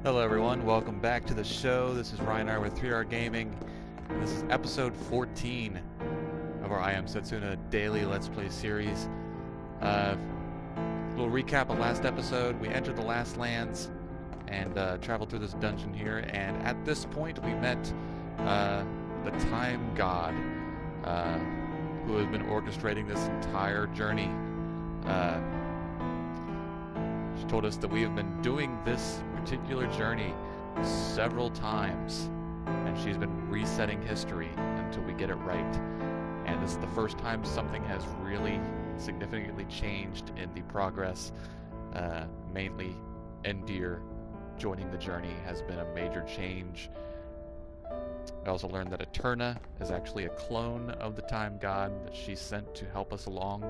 Hello everyone, welcome back to the show. This is Ryan R with 3RGaming. This is episode 14 of our I Am Setsuna daily Let's Play series. Little recap of last episode. We entered the last lands and traveled through this dungeon here, and at this point we met the Time God, who has been orchestrating this entire journey. She told us that we have been doing this particular journey several times, and she's been resetting history until we get it right. And this is the first time something has really significantly changed in the progress. Mainly Endir joining the journey has been a major change. I also learned that Eterna is actually a clone of the Time God that she sent to help us along.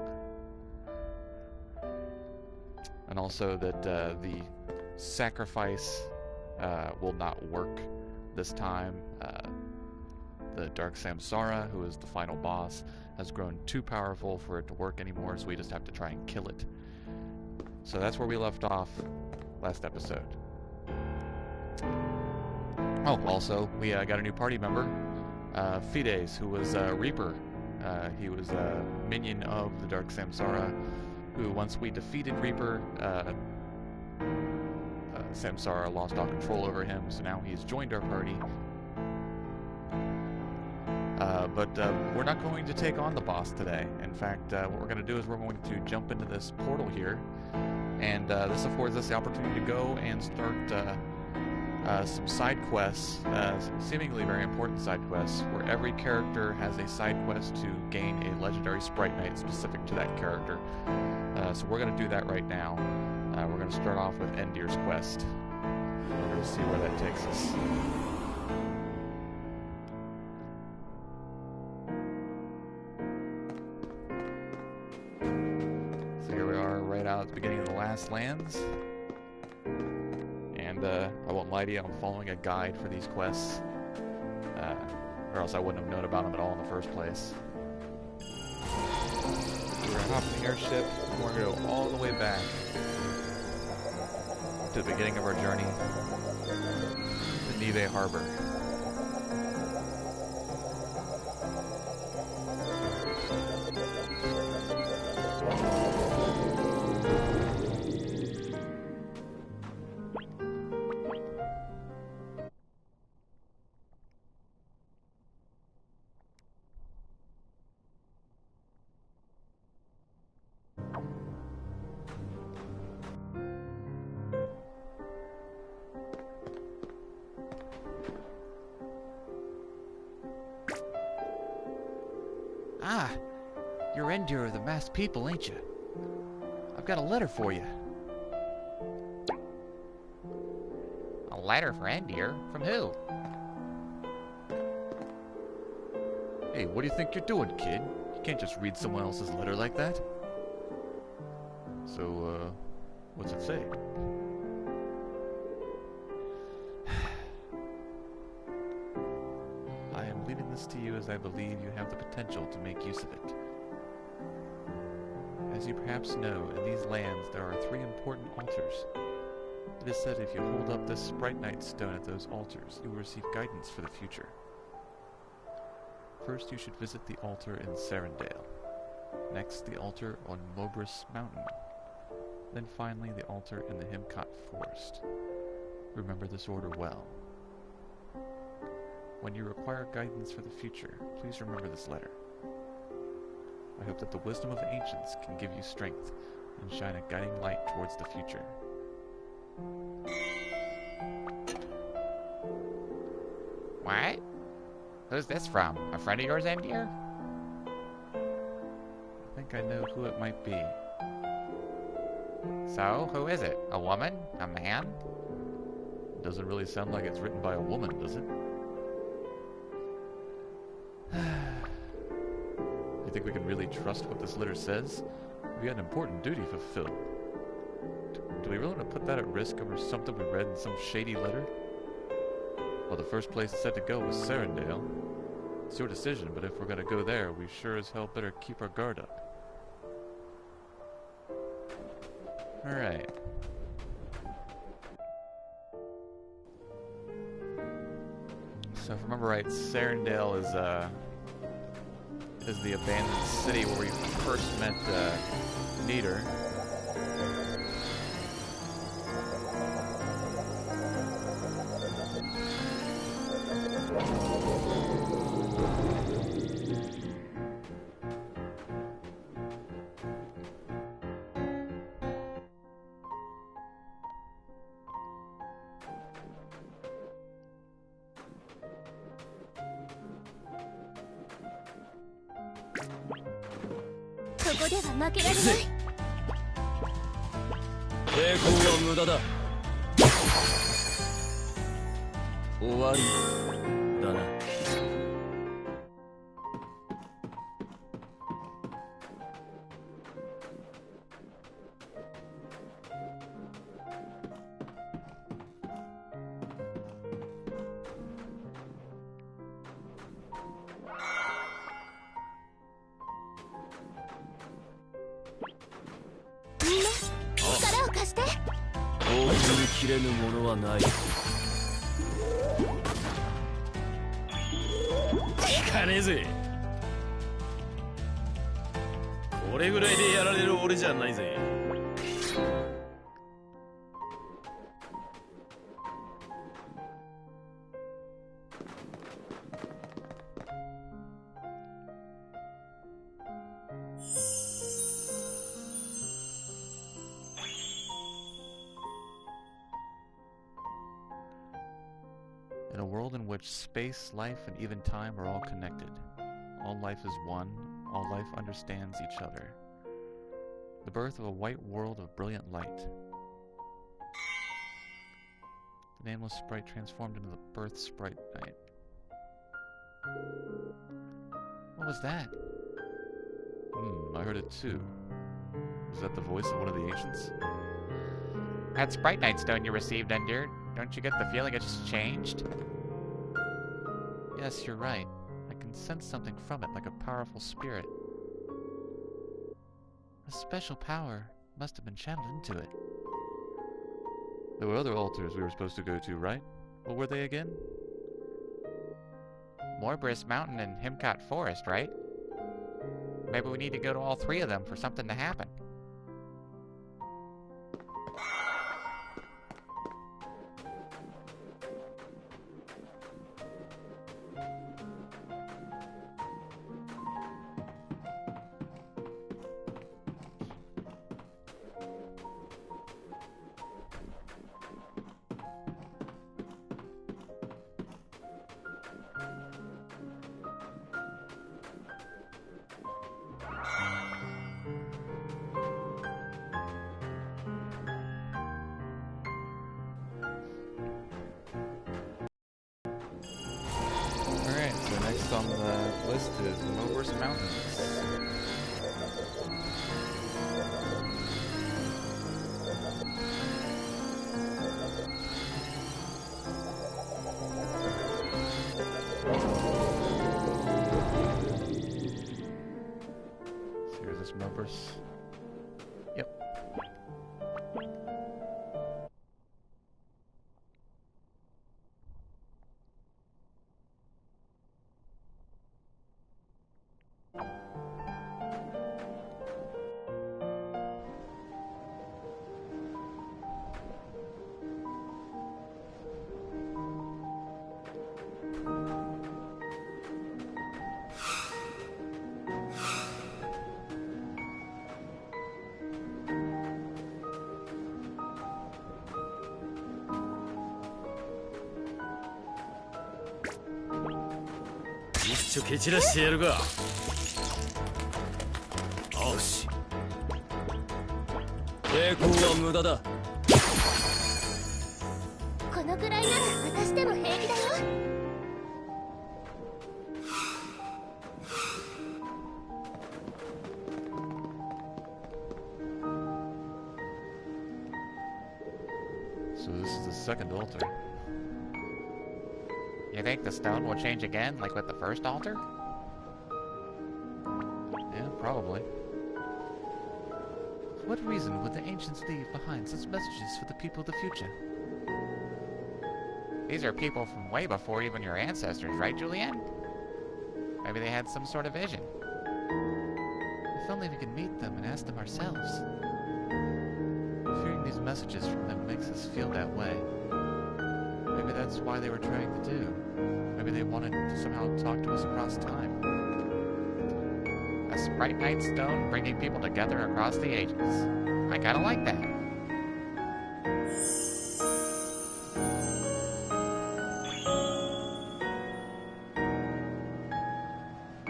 And also that the sacrifice will not work this time. The Dark Samsara, who is the final boss, has grown too powerful for it to work anymore, so we just have to try and kill it. So that's where we left off last episode. Oh, also, we got a new party member, Fides, who was Reaper. He was a minion of the Dark Samsara, who, once we defeated Reaper, Samsara lost all control over him, so now he's joined our party. But we're not going to take on the boss today. In fact, what we're going to do is we're going to jump into this portal here, and this affords us the opportunity to go and start some side quests, some seemingly very important side quests, where every character has a side quest to gain a legendary Sprite Knight specific to that character. So we're going to do that right now. We're going to start off with Endir's quest. We're going to see where that takes us. So here we are right out at the beginning of the last lands. And I won't lie to you, I'm following a guide for these quests. Or else I wouldn't have known about them at all in the first place. We're going to hop in the airship, and we're going to go all the way back to the beginning of our journey to Nive Harbor. Ah, you're Endir of the Masked People, ain't you? I've got a letter for you. A letter for Endir? From who? Hey, what do you think you're doing, kid? You can't just read someone else's letter like that. So, what's it say? I am leaving this to you as I believe you have the potential to make use of it. As you perhaps know, in these lands there are 3 important altars. It is said if you hold up this Sprite Knight stone at those altars, you will receive guidance for the future. First, you should visit the altar in Serendale. Next, the altar on Mobris Mountain. Then finally, the altar in the Himcot Forest. Remember this order well. When you require guidance for the future, please remember this letter. I hope that the wisdom of the ancients can give you strength and shine a guiding light towards the future. What? Who's this from? A friend of yours, Endir? I think I know who it might be. So, who is it? A woman? A man? Doesn't really sound like it's written by a woman, does it? You think we can really trust what this letter says? We got an important duty to fulfill. Do we really want to put that at risk over something we read in some shady letter? Well, the first place it said to go was Serendale. It's your decision, but if we're going to go there, we sure as hell better keep our guard up. Alright. So if I remember right, Sarandale is the abandoned city where we first met Neater. In a world in which space, life, and even time are all connected. All life is one. All life understands each other. The birth of a white world of brilliant light. The nameless sprite transformed into the birth sprite knight. What was that? I heard it too. Was that the voice of one of the ancients? That sprite knight stone you received, Endur. Don't you get the feeling it just changed? Yes, you're right. I can sense something from it, like a powerful spirit. A special power must have been channeled into it. There were other altars we were supposed to go to, right? What were they again? Morbrus Mountain and Himcot Forest, right? Maybe we need to go to all three of them for something to happen. On the list is Morbrus Mountains. So here's this Morbrus. Yep.蹴散らしてやるか。よし。抵抗は無駄だ。このくらいなら私でも平気だよ。So this is the second altar. You think the stone will change again, like with the first altar? Yeah, probably. For what reason would the ancients leave behind such messages for the people of the future? These are people from way before even your ancestors, right, Julianne? Maybe they had some sort of vision. If only we could meet them and ask them ourselves. Hearing these messages from them makes us feel that way. Maybe that's why they were trying to do. Maybe they wanted to somehow talk to us across time. A Sprite Night stone bringing people together across the ages. I kinda like that.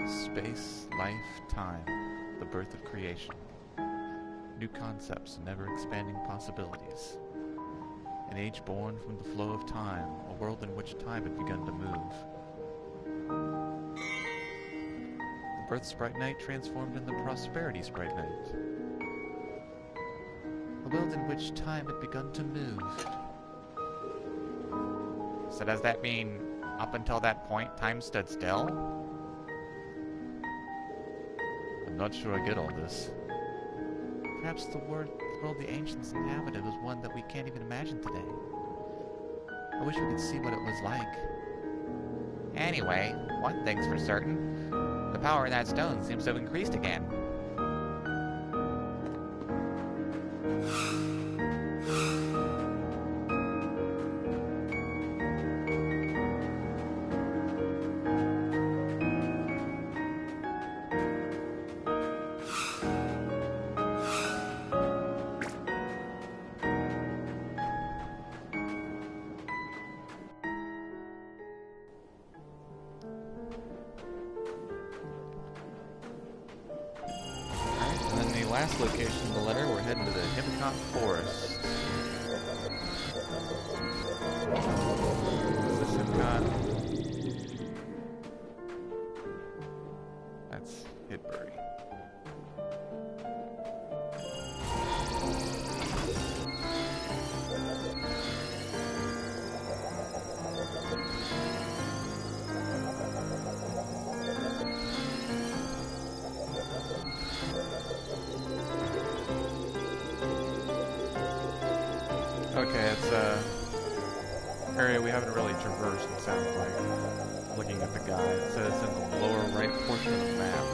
Space, life, time, the birth of creation. New concepts and ever-expanding possibilities. An age born from the flow of time, a world in which time had begun to move. The birth Sprite Night transformed into the prosperity Sprite Night. A world in which time had begun to move. So does that mean up until that point, time stood still? I'm not sure I get all this. Perhaps the world the ancients inhabited was one that we can't even imagine today. I wish we could see what it was like. Anyway, one thing's for certain. The power in that stone seems to have increased again. Last location of the letter, we're heading to the Himcot Forest. This Himcot. That's Hidbury. Okay, it's a area we haven't really traversed, it sounds like. Looking at the guide, it says in the lower right portion of the map.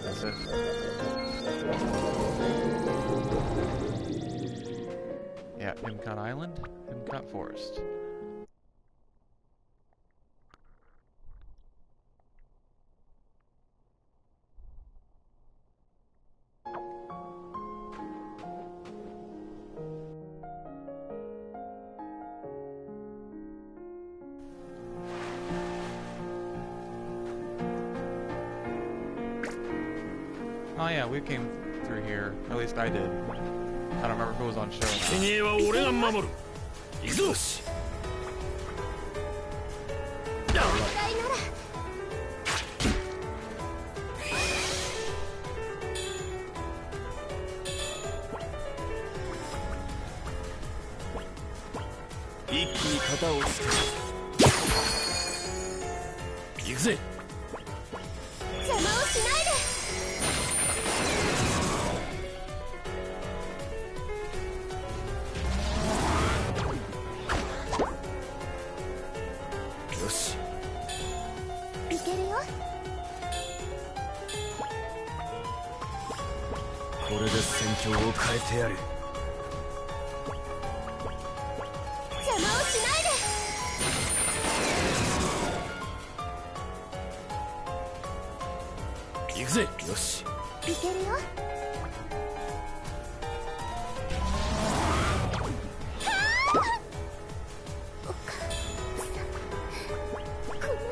That's it. Yeah, Himcot Island, Himcot Forest. Oh yeah, we came through here. At least I did. I don't remember who was on show now. 生贄は俺が守る。行くぞ。ぐらいなら一気に型をつける。行くぜ。邪魔をしないで。よし。いけるよ。これで戦況を変えてやる。邪魔をしないで。行くぜ。よし。いけるよ。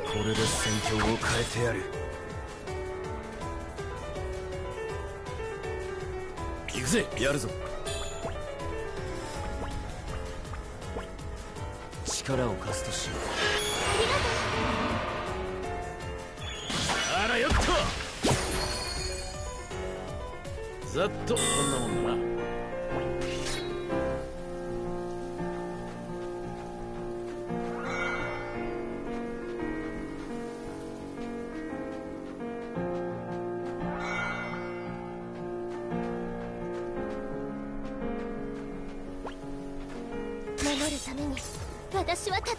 これで戦況を変えてやる。行くぜ。やるぞ。力を貸すとしよう。あらよっと。ざっとこんなもんだな。守るために私は戦う。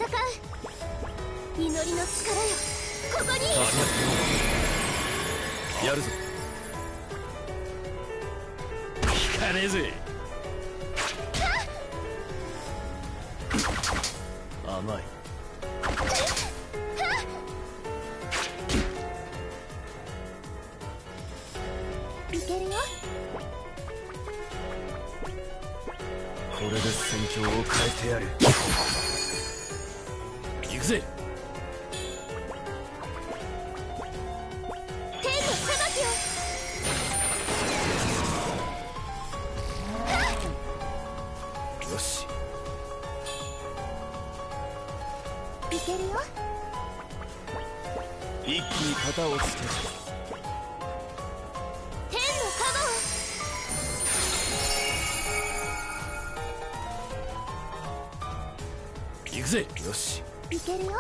祈りの力よ、ここに。やるぞ。効かねえぜ。甘い。いけるよ。これで戦況を変えてやる。行くぜ。天の裁きを。よし。いけるよ。一気に型を捨てる。天の加護。行くぜ。よし。いけるよ。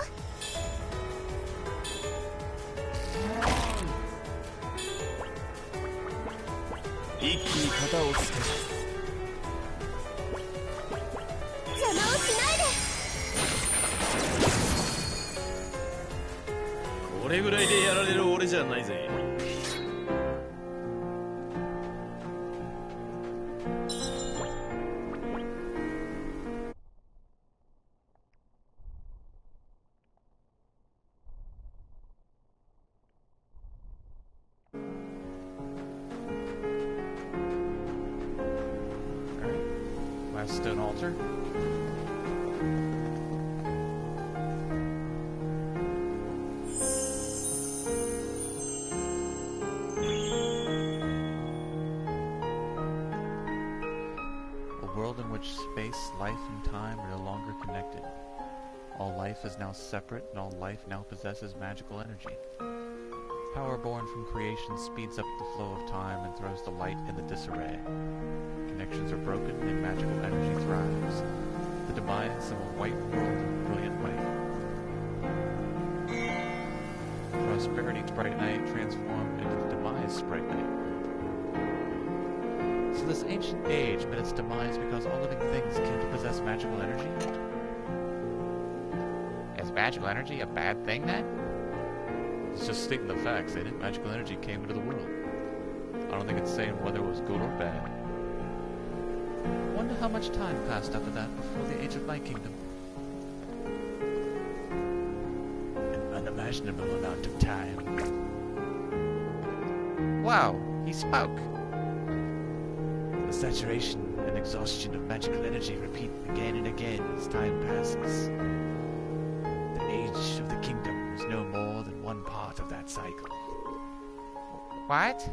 一気に型を捨てる。邪魔をしないで。これぐらいでやられる俺じゃないぜ。Last stone altar. A world in which space, life, and time are no longer connected. All life is now separate, and all life now possesses magical energy. Power born from creation speeds up the flow of time and throws the light in the disarray. Connections are broken and magical energy thrives. The demise of a white world of brilliant light. Prosperity Sprite Knight transformed into the demise Sprite Knight. So this ancient age met its demise because all living things can't possess magical energy? Is magical energy a bad thing then? It's just stating the facts, ain't it? Magical energy came into the world. I don't think it's saying whether it was good or bad. Wonder how much time passed after that before the age of my kingdom. An unimaginable amount of time. Whoa, he spoke. The saturation and exhaustion of magical energy repeat again and again as time passes. The age of the kingdom is no more than one part of that cycle. What?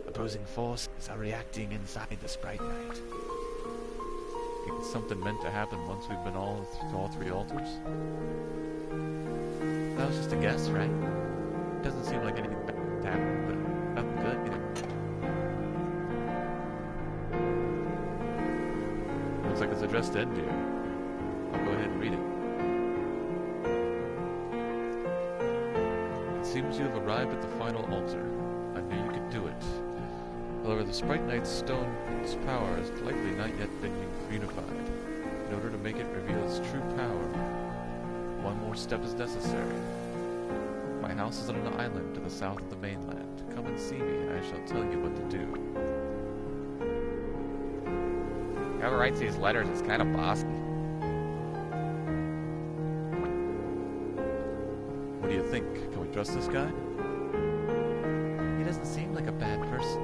Opposing forces are reacting inside the Sprite Knight. Think it's something meant to happen once we've been all through all three altars? That was just a guess, right? Doesn't seem like anything bad to happen, but nothing good either. Looks like it's addressed to Endir. I'll go ahead and read it. It seems you have arrived at the final altar. I knew you could do it. However, the Sprite Knight's stone's power has likely not yet been unified. In order to make it reveal its true power, one more step is necessary. My house is on an island to the south of the mainland. Come and see me, and I shall tell you what to do. Whoever writes these letters is kind of bossy. What do you think? Can we trust this guy? doesn't seem like a bad person.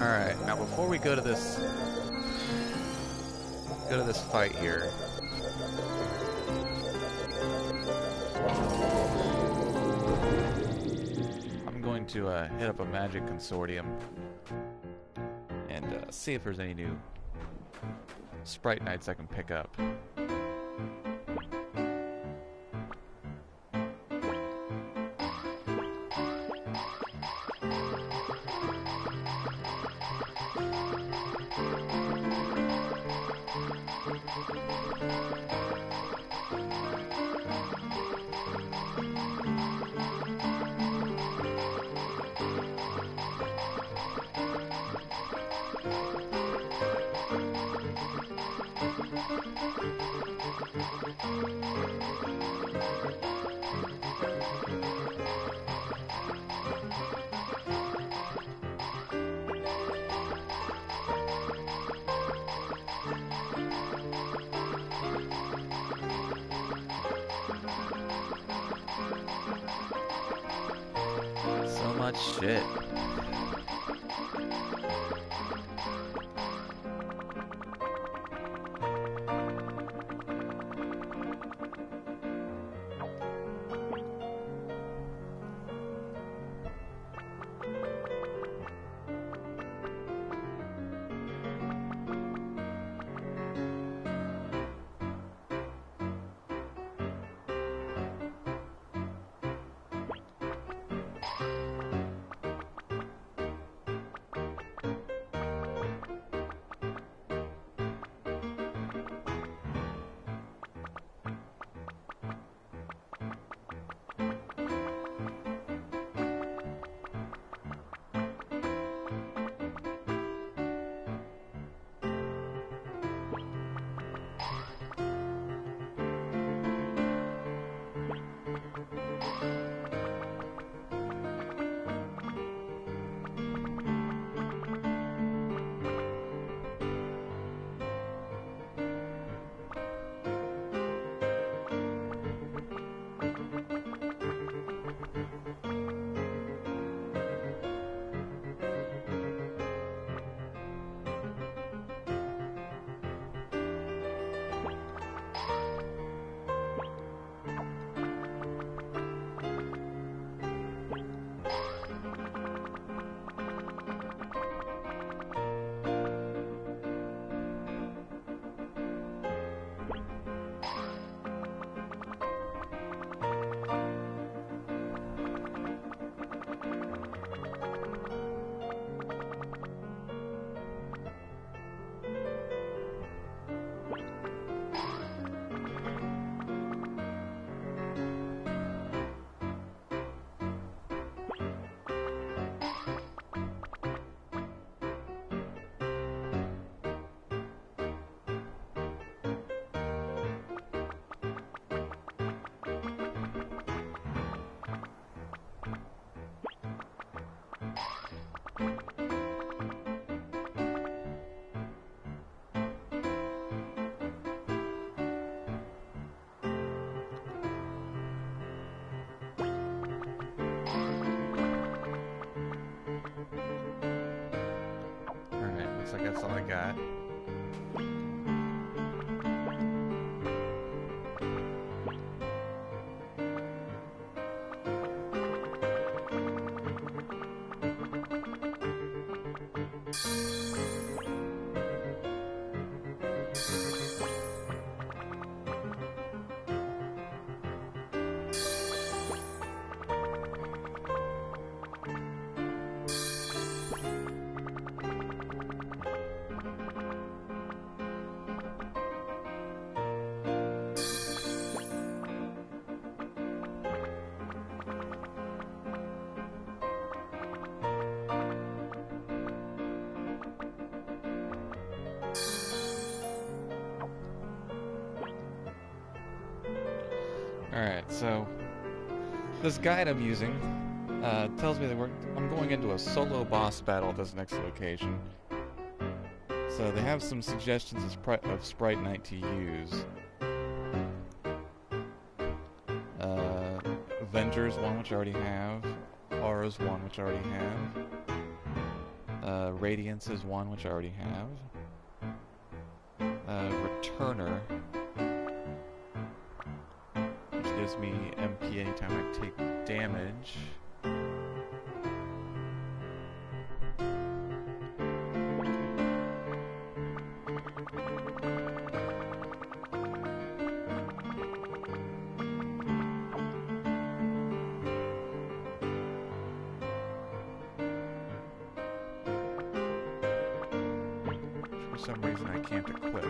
Alright, now before we go to this fight here, I'm going to hit up a magic consortium and see if there's any new Sprite Knights I can pick up. So much shit. Looks like that's all I got. Alright, so this guide I'm using tells me that I'm going into a solo boss battle at this next location. So they have some suggestions of Sprite Knight to use. Avengers one, which I already have. Aura's one, which I already have. Radiance is one, which I already have. Returner, which gives me MP anytime I take damage. For some reason I can't equip.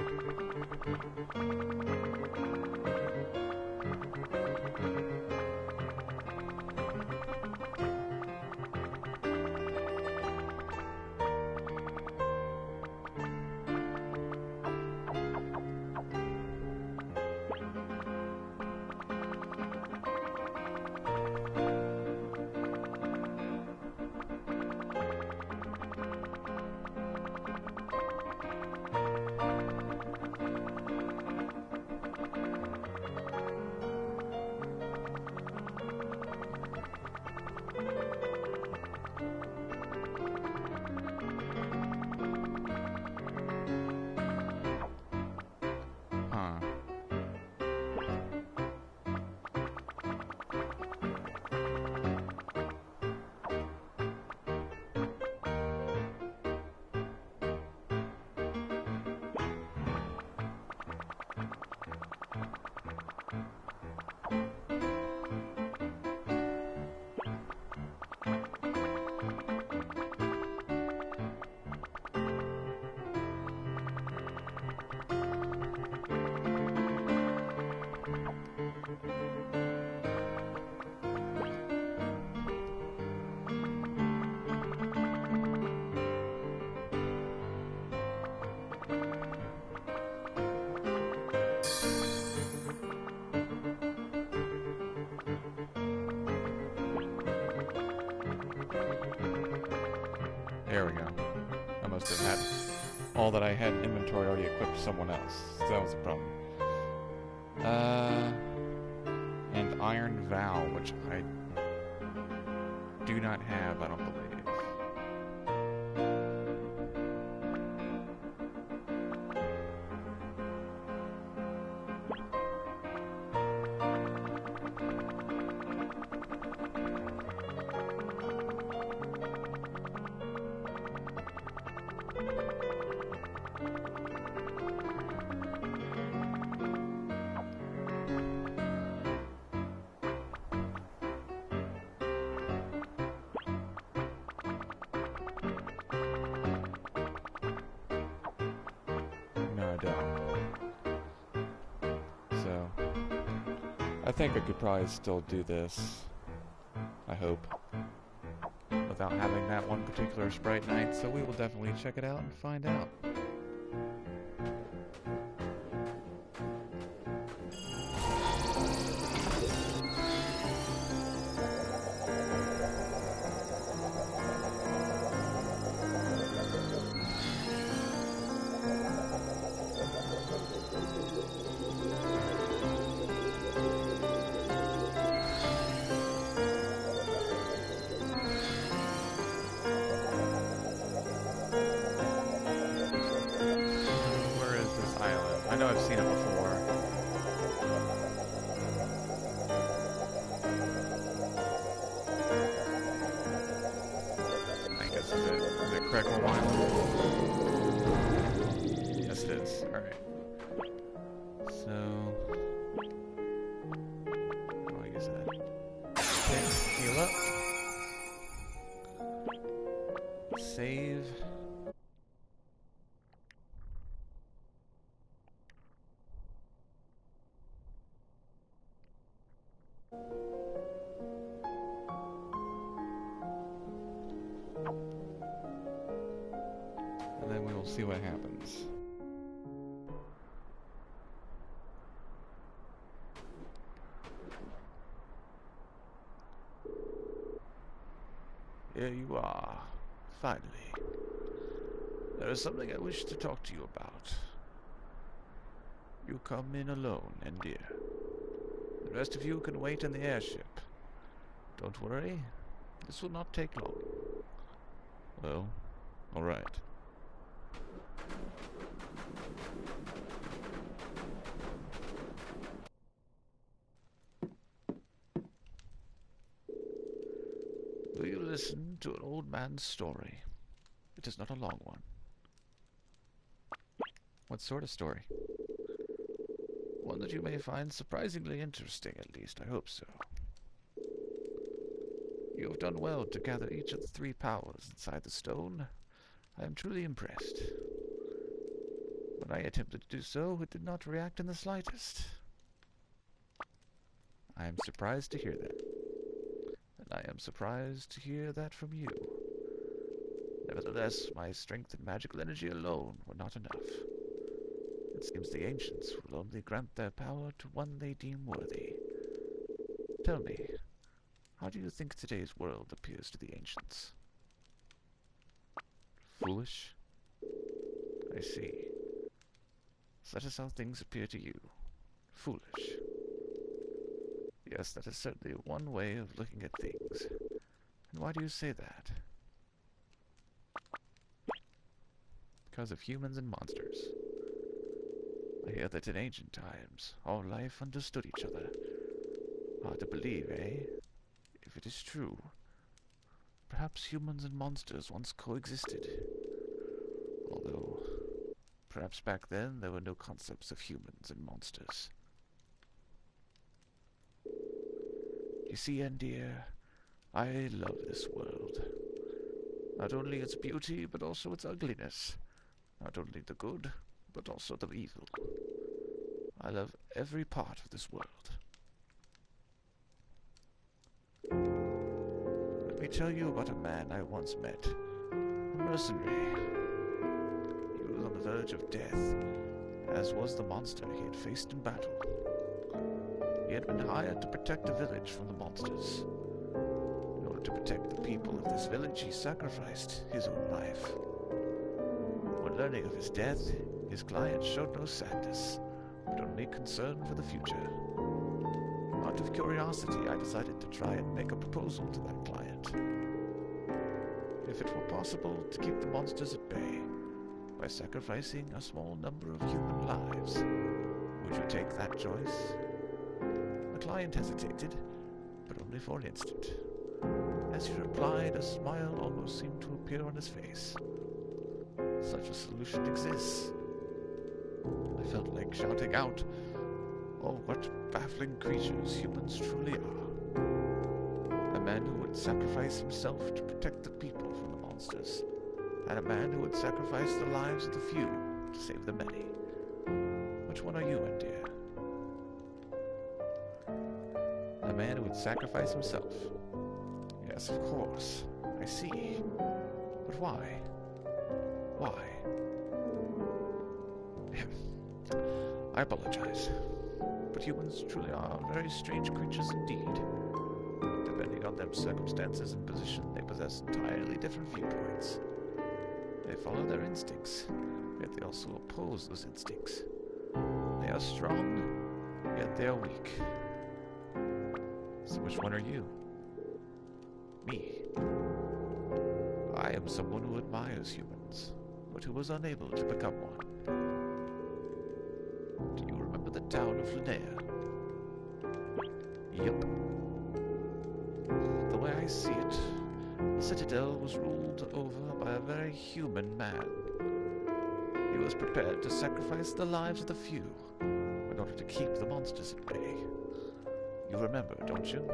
There we go. I must have had all that I had in inventory already equipped to someone else. So that was the problem. And Iron Vow, which I do not have, I don't believe. So, I think I could probably still do this, I hope, without having that one particular Sprite Knight, so we will definitely check it out and find out. I know I've seen it before. I guess is it Crackle Island? Yes it is. Alright. So like I said. Okay, heal up. Save. And then we will see what happens. Here you are. Finally. There is something I wish to talk to you about. You come in alone, Endir. The rest of you can wait in the airship. Don't worry, this will not take long. Well, all right. Will you listen to an old man's story? It is not a long one. What sort of story? One that you may find surprisingly interesting, at least. I hope so. You have done well to gather each of the 3 powers inside the stone. I am truly impressed. When I attempted to do so, it did not react in the slightest. I am surprised to hear that. And I am surprised to hear that from you. Nevertheless, my strength and magical energy alone were not enough. It seems the ancients will only grant their power to one they deem worthy. Tell me, how do you think today's world appears to the ancients? Foolish? I see. So that is how things appear to you. Foolish. Yes, that is certainly one way of looking at things. And why do you say that? Because of humans and monsters. I hear that in ancient times, all life understood each other. Hard to believe, eh? If it is true, perhaps humans and monsters once coexisted. Although, perhaps back then there were no concepts of humans and monsters. You see, Endir, I love this world. Not only its beauty, but also its ugliness. Not only the good, but also the evil. I love every part of this world. Let me tell you about a man I once met. A mercenary. He was on the verge of death, as was the monster he had faced in battle. He had been hired to protect a village from the monsters. In order to protect the people of this village, he sacrificed his own life. When learning of his death, his client showed no sadness, but only concern for the future. Out of curiosity, I decided to try and make a proposal to that client. If it were possible to keep the monsters at bay by sacrificing a small number of human lives, would you take that choice? The client hesitated, but only for an instant. As he replied, a smile almost seemed to appear on his face. Such a solution exists. I felt like shouting out, "Oh, what baffling creatures humans truly are." A man who would sacrifice himself to protect the people from the monsters, and a man who would sacrifice the lives of the few to save the many. Which one are you, Endir? A man who would sacrifice himself. Yes, of course. I see. But why? Why? I apologize. But humans truly are very strange creatures indeed. Depending on their circumstances and position, they possess entirely different viewpoints. They follow their instincts, yet they also oppose those instincts. They are strong, yet they are weak. So which one are you? Me. I am someone who admires humans, but who was unable to become one. Do you remember the town of Linnea? Yep. The way I see it, the citadel was ruled over by a very human man. He was prepared to sacrifice the lives of the few in order to keep the monsters at bay. You remember, don't you?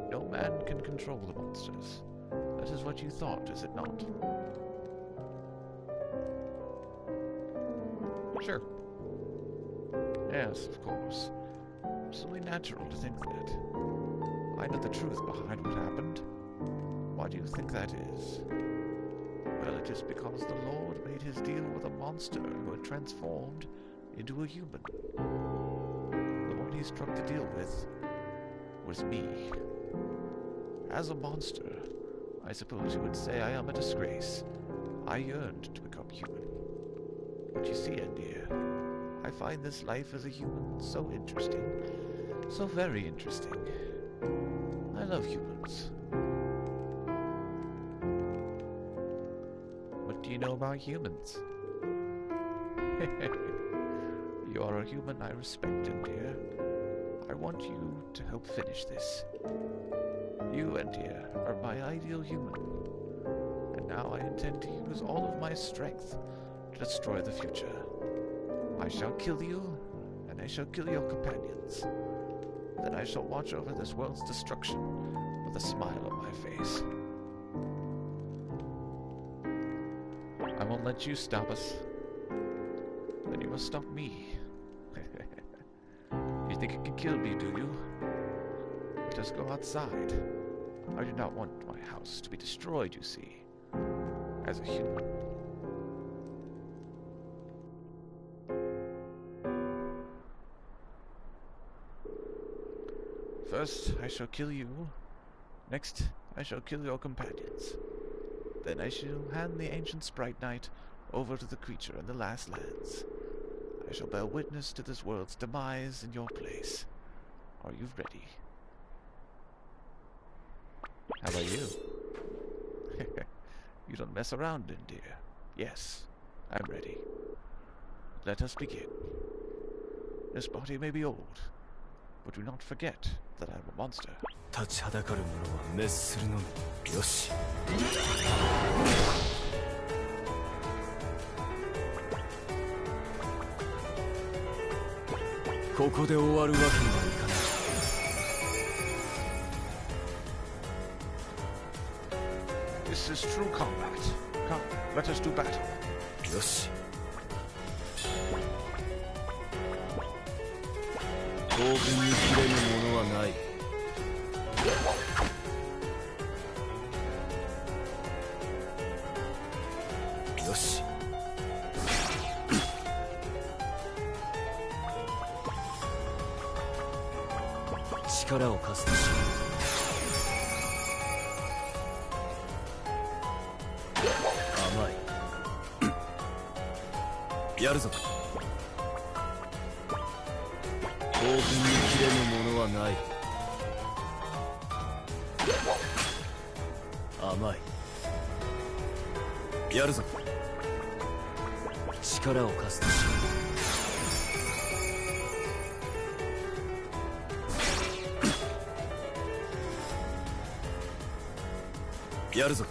No man can control the monsters. That is what you thought, is it not? Sure. Yes, of course. It's only natural to think that. I know the truth behind what happened. Why do you think that is? Well, it is because the Lord made his deal with a monster who had transformed into a human. The one he struck the deal with was me. As a monster, I suppose you would say I am a disgrace. I yearned to become human. But you see, Endir, I find this life as a human so interesting. So very interesting. I love humans. What do you know about humans? You are a human I respect, Endir. I want you to help finish this. You, Endir, are my ideal human. And now I intend to use all of my strength to destroy the future. I shall kill you, and I shall kill your companions. Then I shall watch over this world's destruction with a smile on my face. I won't let you stop us. Then you must stop me. You think you can kill me, do you? Let us go outside. I do not want my house to be destroyed, you see, as a human. First, I shall kill you. Next, I shall kill your companions. Then I shall hand the ancient sprite knight over to the creature in the last lands. I shall bear witness to this world's demise in your place. Are you ready? How about you? You don't mess around, Endir. Yes, I'm ready. Let us begin. This body may be old, but do not forget that I am a monster. 立ちはだかる者は滅するのみ。よし。ここで終わるわけにはいかない。This is true combat. Come, let us do battle. よし。興奮に切れぬものはない。よし。力を貸すとしよう。甘い。やるぞ。興奮に切れぬものはない。甘い。やるぞ。力を貸すとしよう。やるぞ。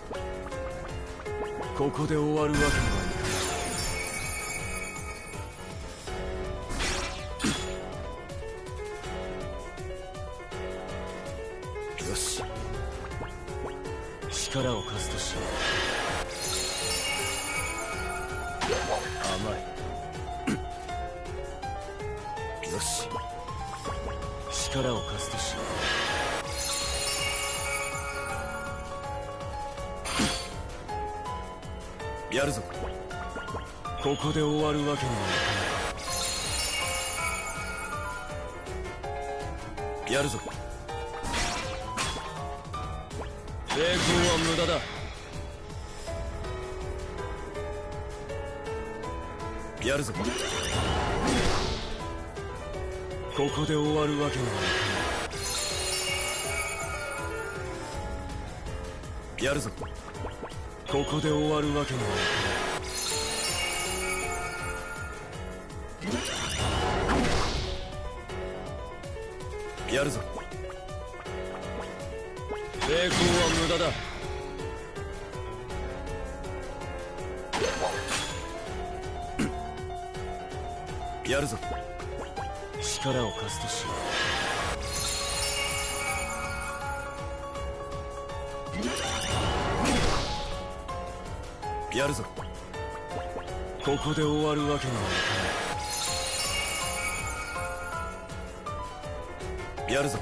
ここで終わるわけにはいかない。よし。力を貸すとしよう。甘い。よし。力を貸すとしよう。やるぞ。ここで終わるわけにはいかない。やるぞ。抵抗は無駄だ。やるぞ。ここで終わるわけにはいかない。やるぞ。ここで終わるわけにはいかない。やるぞ。抵抗は無駄だ。やるぞ。力を貸すとしよう。やるぞ。ここで終わるわけにはいかない。やるぞ。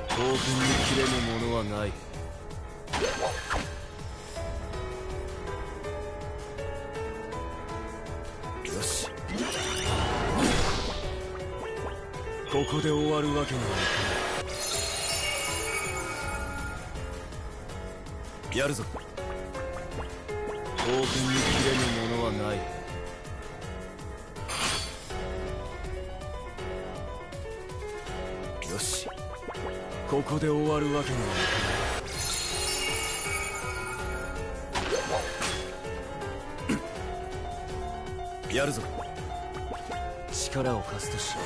興奮に切れぬものはない。よし。ここで終わるわけにはいかやるぞ。刀剣に切れぬものはない。よし、ここで終わるわけにはいかない。やるぞ。力を貸すとしよう。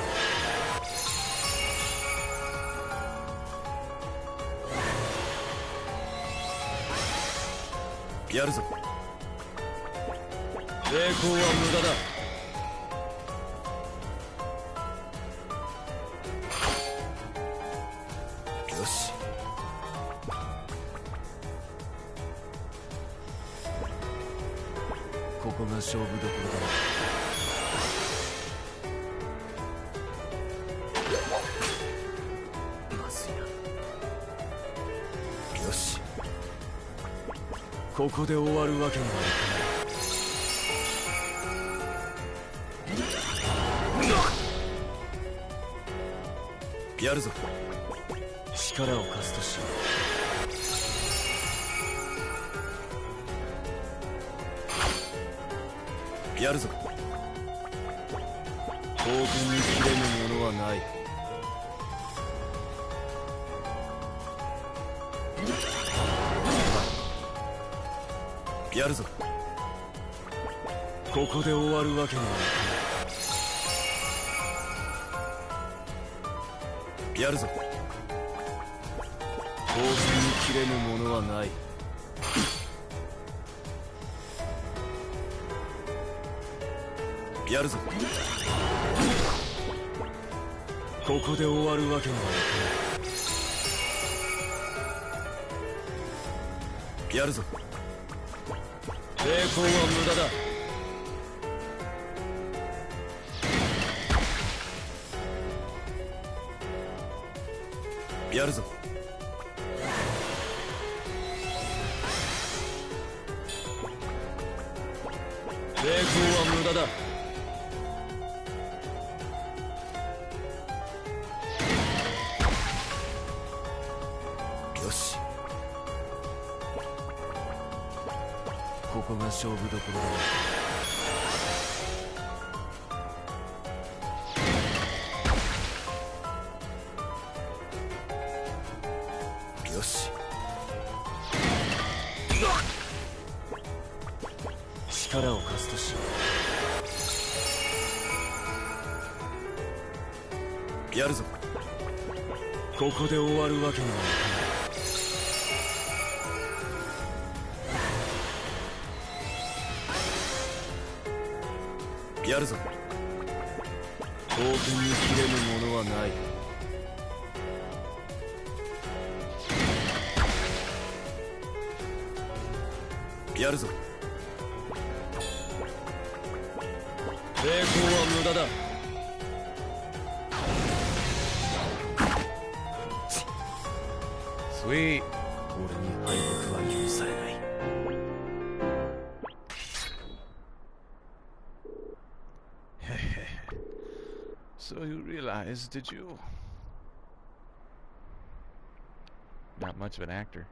やるぞ。抵抗は無駄だ。よし。ここが勝負どころだな。まずいな。よし。ここで終わるわけにはいかない。やるぞ。力を貸すとしよう。やるぞ。刀剣に切れぬものはない。やるぞ。ここで終わるわけにはいかない。やるぞ。刀剣に切れぬものはない。やるぞ。ここで終わるわけにはいかない。やるぞ。抵抗は無駄だ。やるぞ。抵抗は無駄だ。よし。ここが勝負どころだな。よし。力を貸すとしよう。やるぞ。ここで終わるわけにはいかない。やるぞ。刀剣に切れぬものはない。やるぞ。抵抗は無駄だ。Sweet. 俺に敗北は許されない。So you realized, did you? Not much of an actor.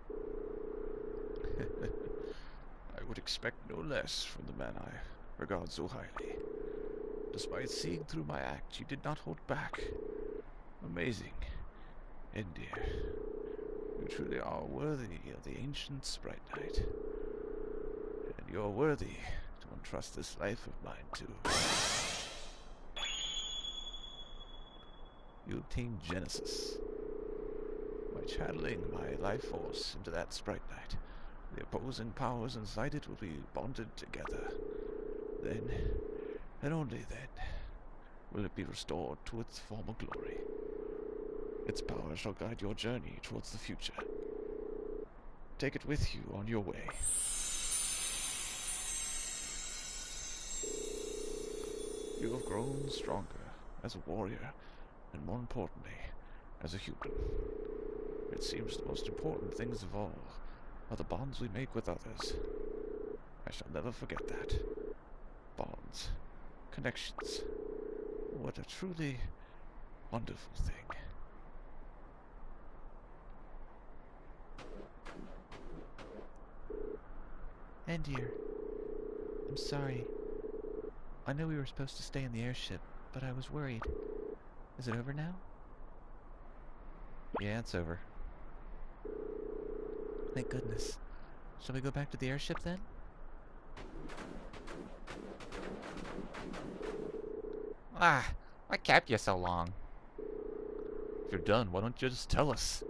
I would expect no less from the man I regard so highly. Despite seeing through my act, you did not hold back. Amazing. And dear, you truly are worthy of the ancient Sprite Knight. And you're worthy to entrust this life of mine to. You obtained Genesis. By channeling my life force into that Sprite Knight, the opposing powers inside it will be bonded together. Then, and only then, will it be restored to its former glory. Its power shall guide your journey towards the future. Take it with you on your way. You have grown stronger as a warrior, and more importantly, as a human. It seems the most important things of all are the bonds we make with others. I shall never forget that. Bonds. Connections. What a truly wonderful thing. Andir, I'm sorry. I know we were supposed to stay in the airship, but I was worried. Is it over now? Yeah, it's over. Thank goodness. Shall we go back to the airship then? Ah, what kept you so long? If you're done, why don't you just tell us?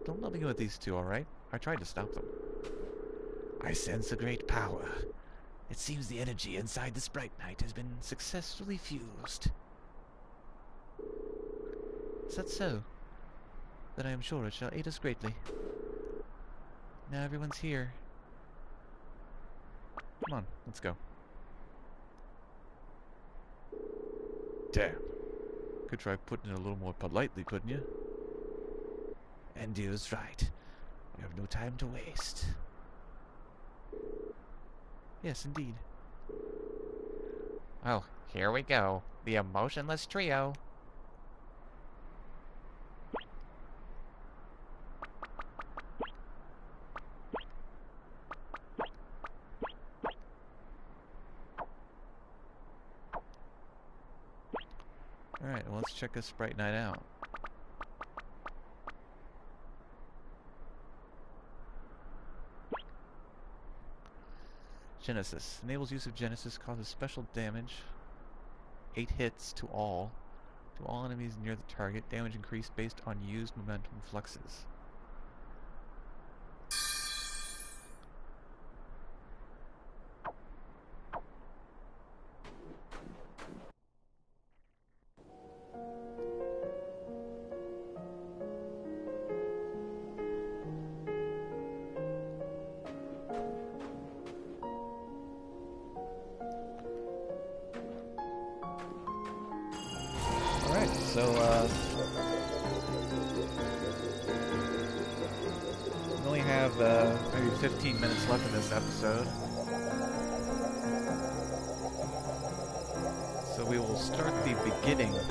Don't let me go with these two, alright? I tried to stop them. I sense a great power. It seems the energy inside the Sprite Knight has been successfully fused. Is that so? Then I am sure it shall aid us greatly. Now everyone's here. Come on, let's go. Damn. Could try putting it a little more politely, couldn't you? Andir's right. We have no time to waste. Yes, indeed. Oh, here we go. The emotionless trio. Alright, well, let's check this Sprite Knight out. Genesis. Enables use of Genesis, causes special damage. 8 hits to all. To all enemies near the target. Damage increased based on used momentum fluxes. Alright, so, we only have, maybe 15 minutes left in this episode. So we will start the beginning of,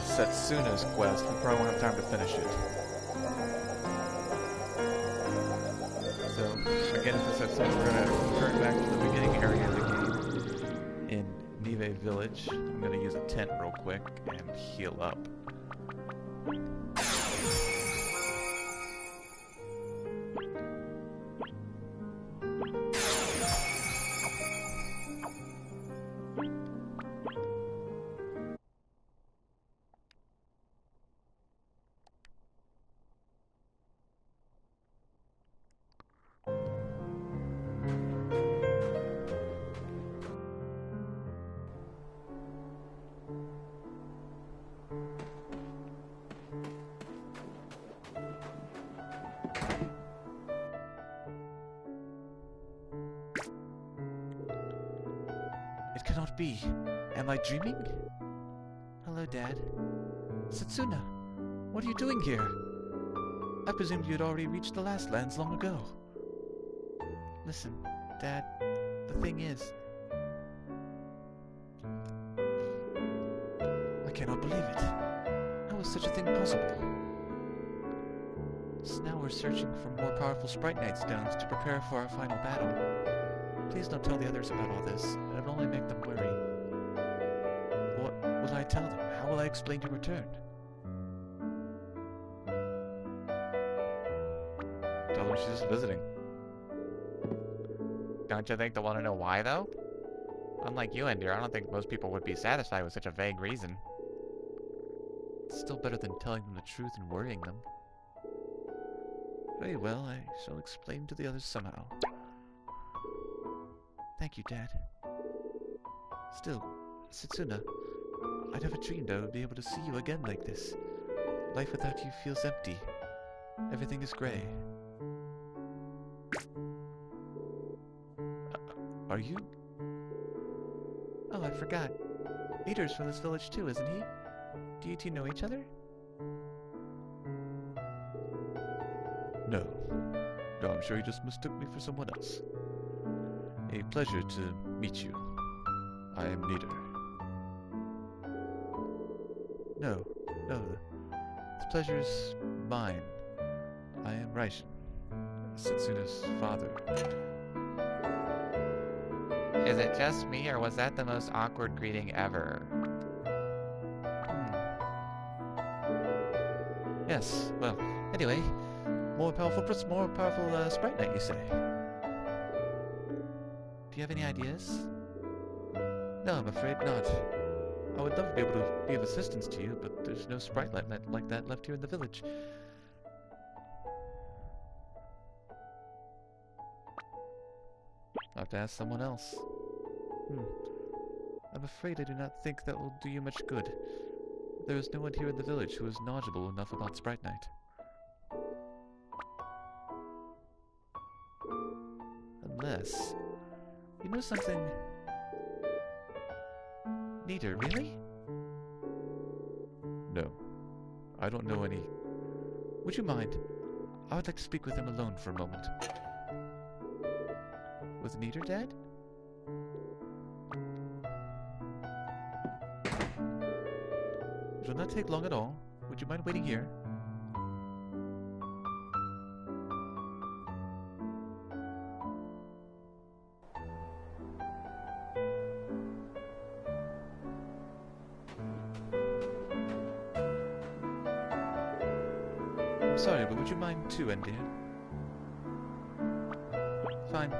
Setsuna's quest. We probably won't have time to finish it. So, again, for Setsuna, we're gonna return back to the beginning area of the game in Nive Village. I'm gonna use a tent real quick and heal up. It cannot be. Am I dreaming? Hello, Dad. Setsuna, what are you doing here? I presumed you had already reached the last lands long ago. Listen, Dad, the thing is... I cannot believe it. How is such a thing possible? So now we're searching for more powerful Sprite Knight stones to prepare for our final battle. Please don't tell the others about all this. It will only make them worry. What will I tell them? How will I explain your return? Tell them she's just visiting. Don't you think they'll want to know why, though? Unlike you, Andir, I don't think most people would be satisfied with such a vague reason. It's still better than telling them the truth and worrying them. Very well, I shall explain to the others somehow. Thank you, Dad. Still, Setsuna, I never dreamed I would be able to see you again like this. Life without you feels empty. Everything is gray. Are you? Oh, I forgot. Leader's from this village too, isn't he? Do you two know each other? No. No, I'm sure he just mistook me for someone else. A pleasure to meet you. I am Nieder. No, no. The pleasure's mine. I am Raishin. Setsuna's father. Is it just me, or was that the most awkward greeting ever? Yes, well, anyway, more powerful Sprite Knight, you say? Do you have any ideas? No, I'm afraid not. I would love to be able to be of assistance to you, but there's no Sprite Knight like that left here in the village. I'll have to ask someone else. I'm afraid I do not think that will do you much good. There is no one here in the village who is knowledgeable enough about Sprite Knight. Unless... you know something... Neater, really? No. I don't know any... Would you mind? I would like to speak with him alone for a moment. With Neater, Dad? It will not take long at all. Would you mind waiting here? I'm sorry, but would you mind too, Endir? Fine.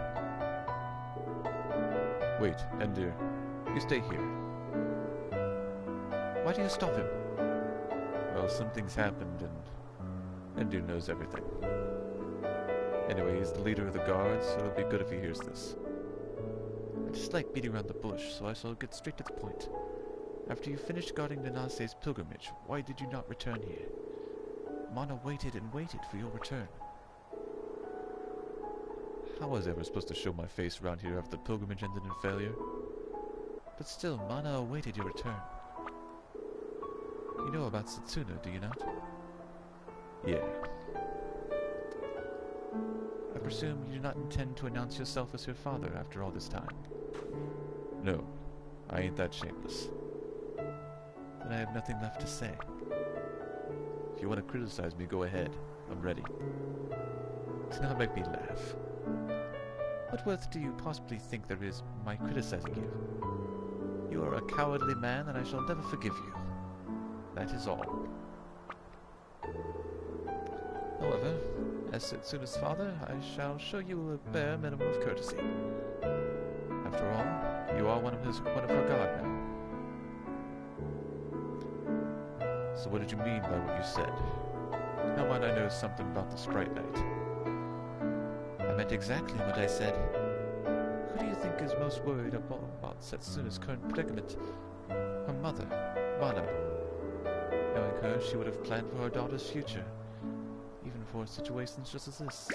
Wait, Endir. You stay here. Why do you stop him? Well, something's happened, and Endir knows everything. Anyway, he's the leader of the guards, so it'll be good if he hears this. I just like beating around the bush, so I shall get straight to the point. After you finished guarding Nanase's pilgrimage, why did you not return here? Mana waited and waited for your return. How was I ever supposed to show my face around here after the pilgrimage ended in failure? But still, Mana awaited your return. You know about Setsuna, do you not? Yeah. I presume you do not intend to announce yourself as her father after all this time? No, I ain't that shameless. Then I have nothing left to say. If you want to criticize me, go ahead. I'm ready. Do not make me laugh. What worth do you possibly think there is in my criticizing you? You are a cowardly man, and I shall never forgive you. That is all. However, as Setsuna's father, I shall show you a bare minimum of courtesy. After all, you are one of her guard now. So what did you mean by what you said? How might I know something about the Sprite Knight? I meant exactly what I said. Who do you think is most worried about Setsuna's current predicament? Her mother, Mana. Knowing her, she would have planned for her daughter's future, even for situations just as this.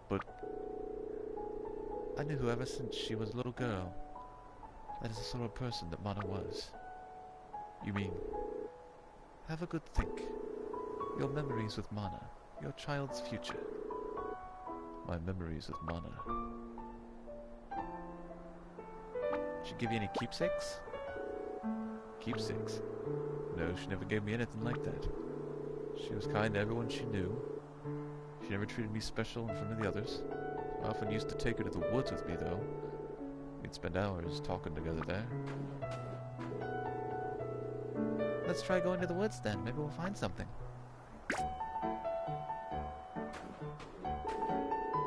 But I knew her ever since she was a little girl. That is the sort of person that Mana was. You mean, have a good think. Your memories with Mana, your child's future. My memories with Mana. Did she give you any keepsakes? Keepsakes? No, she never gave me anything like that. She was kind to everyone she knew. She never treated me special in front of the others. I often used to take her to the woods with me, though. We'd spend hours talking together there. Let's try going to the woods then. Maybe we'll find something.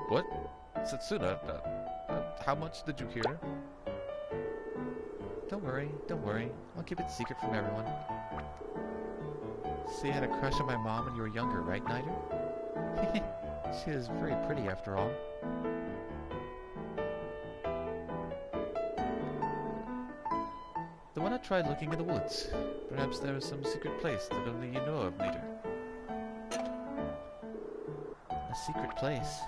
What? Setsuna? How much did you hear? Don't worry. I'll keep it secret from everyone. So you had a crush on my mom when you were younger, right, Niter? She is very pretty after all. Then why not try looking in the woods? Perhaps there is some secret place that only you know of, Niter. A secret place?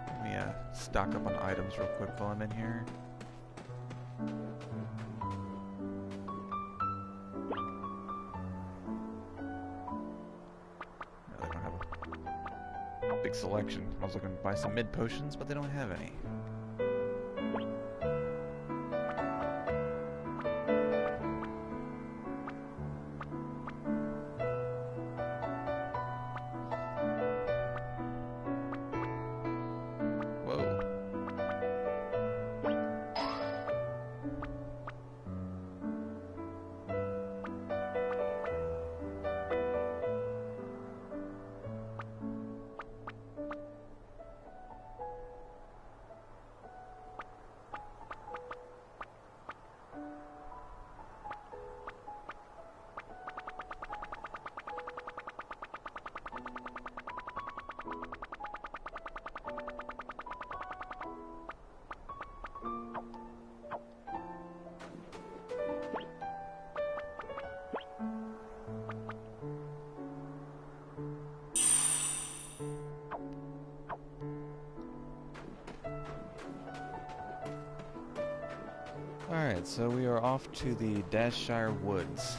Let me stock up on items real quick while I'm in here. Big selection. I was looking to buy some mid potions, but they don't have any. Whoa. Alright, so we are off to the Dashshire Woods.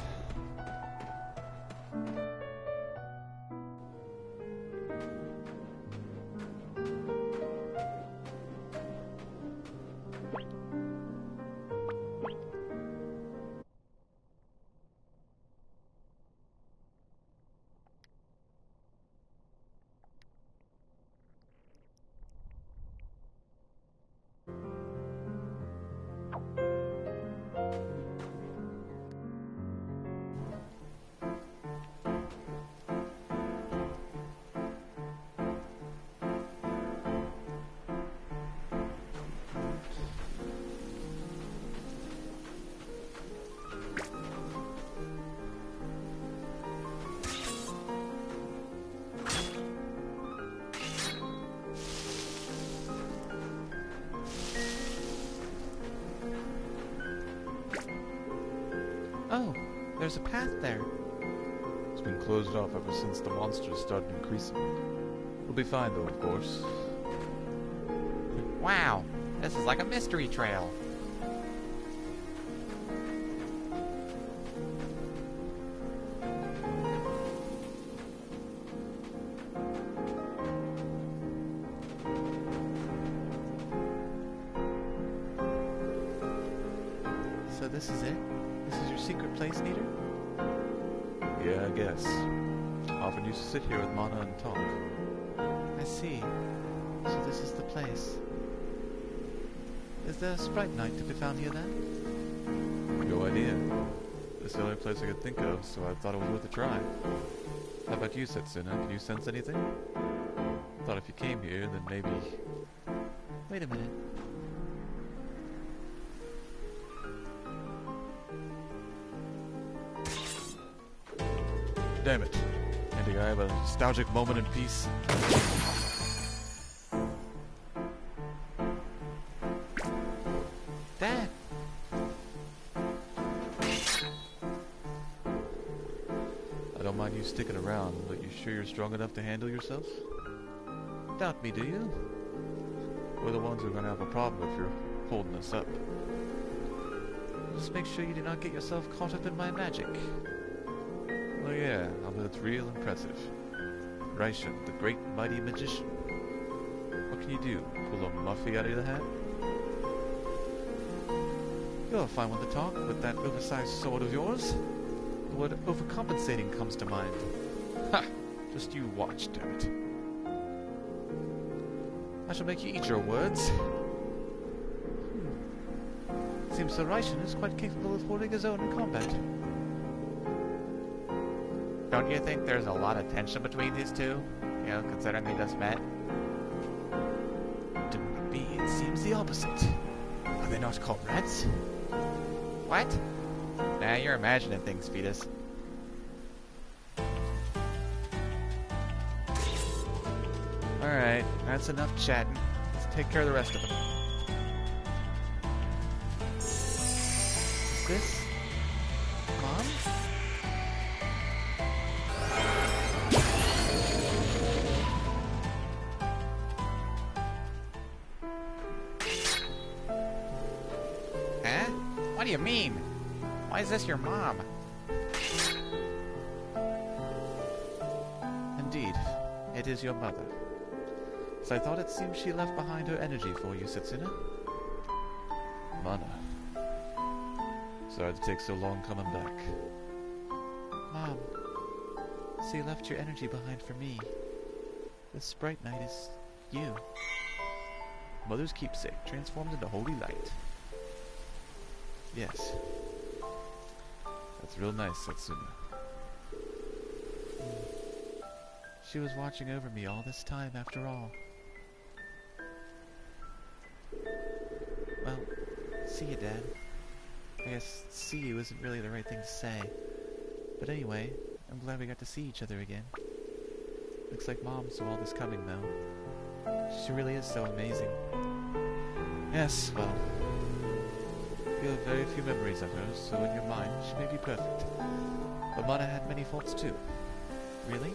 Oh, there's a path there. It's been closed off ever since the monsters started increasing. We'll be fine though, of course. Wow, this is like a mystery trail. So this is it? This is your secret place, Neater? Yeah, I guess. Often used to sit here with Mana and talk. I see. So this is the place. Is there a Sprite Knight to be found here then? No idea. This is the only place I could think of, so I thought it was worth a try. How about you, Setsuna? Can you sense anything? I thought if you came here, then maybe... Wait a minute. Damn it. Can't I have a nostalgic moment in peace? Dad! I don't mind you sticking around, but you sure you're strong enough to handle yourself? Doubt me, do you? We're the ones who are gonna have a problem if you're holding us up. Just make sure you do not get yourself caught up in my magic. Oh yeah, I'll bet it's real impressive. Raishan, the great mighty magician. What can you do? Pull a Muffy out of the hat? You're a fine one to talk with that oversized sword of yours. The word overcompensating comes to mind. Ha! Just you watch, damn it. I shall make you eat your words. Seems Sir Raishan is quite capable of holding his own in combat. Don't you think there's a lot of tension between these two? You know, considering they just met? To me, it seems the opposite. Are they not comrades? What? Nah, you're imagining things, Fetus. Alright, that's enough chatting. Let's take care of the rest of them. Is this... Mom? Huh? What do you mean? Why is this your mom? Indeed, it is your mother. So I thought it seemed she left behind her energy for you, Setsuna. Mana. Sorry to take so long coming back. Mom, so you left your energy behind for me. This Sprite Knight is you. Mother's keepsake, transformed into holy light. Yes. That's real nice, Setsuna. She was watching over me all this time, after all. Well, see you, Dad. I guess see you isn't really the right thing to say. But anyway, I'm glad we got to see each other again. Looks like Mom saw all this coming, though. She really is so amazing. Yes, well, you have very few memories of her, so in your mind, she may be perfect. But Mana had many faults, too. Really?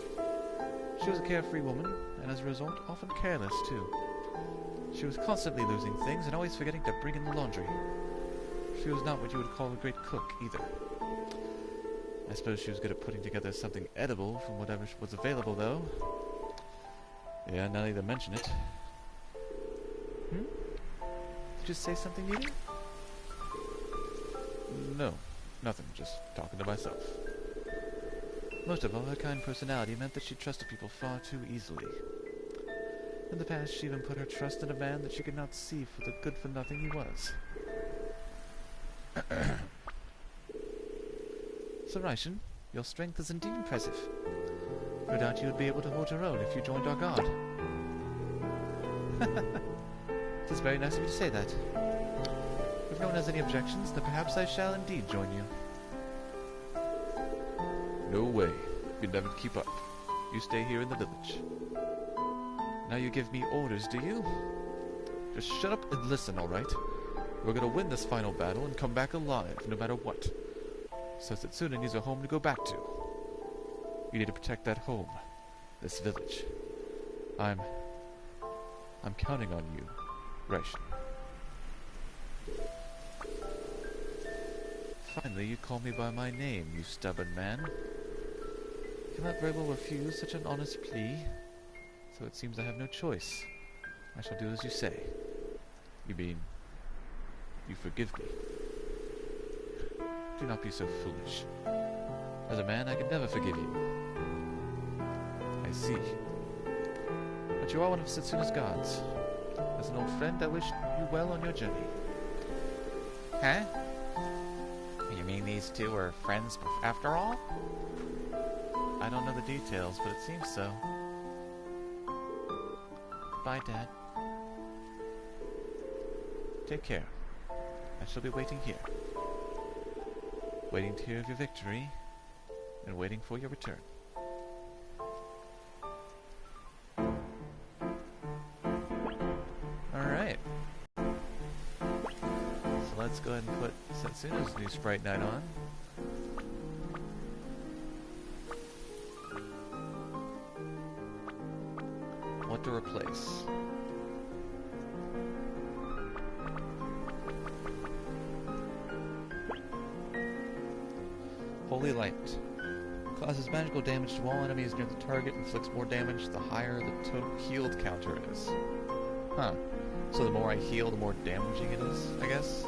She was a carefree woman, and as a result, often careless, too. She was constantly losing things and always forgetting to bring in the laundry. She was not what you would call a great cook, either. I suppose she was good at putting together something edible from whatever was available, though. Yeah, now that you mention it. Did you say something, Nita? No, nothing. Just talking to myself. Most of all, her kind personality meant that she trusted people far too easily. In the past, she even put her trust in a man that she could not see for the good-for-nothing he was. So, Raishin, your strength is indeed impressive. No doubt you would be able to hold your own if you joined our guard. It is very nice of you to say that. If no one has any objections, then perhaps I shall indeed join you. No way. You'd never keep up. You stay here in the village. Now you give me orders, do you? Just shut up and listen, alright? We're gonna win this final battle and come back alive, no matter what. So Setsuna needs a home to go back to. You need to protect that home. This village. I'm counting on you, Raishin. Finally, you call me by my name, you stubborn man. I cannot very well refuse such an honest plea, so it seems I have no choice. I shall do as you say. You mean, you forgive me? Do not be so foolish. As a man, I could never forgive you. I see. But you are one of Setsuna's gods. As an old friend, I wish you well on your journey. Huh? You mean these two are friends after all? I don't know the details, but it seems so. Bye, Dad. Take care. I shall be waiting here. Waiting to hear of your victory, and waiting for your return. Alright. So let's go ahead and put Setsuna's new Sprite Knight on. What to replace? Holy Light. Causes magical damage to all enemies near the target, inflicts more damage the higher the total healed counter is. Huh. So the more I heal, the more damaging it is, I guess?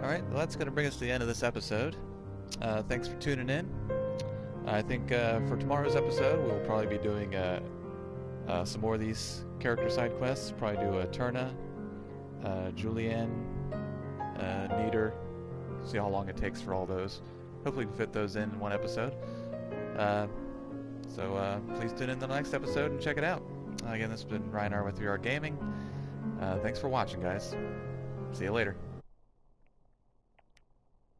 Alright, well that's going to bring us to the end of this episode. Thanks for tuning in. I think for tomorrow's episode we'll probably be doing some more of these character side quests. Probably do Turna, Julianne, Neater. See how long it takes for all those. Hopefully we can fit those in one episode. So please tune in to the next episode and check it out. Again, this has been Ryan R with ThreeRGaming. Thanks for watching, guys. See you later.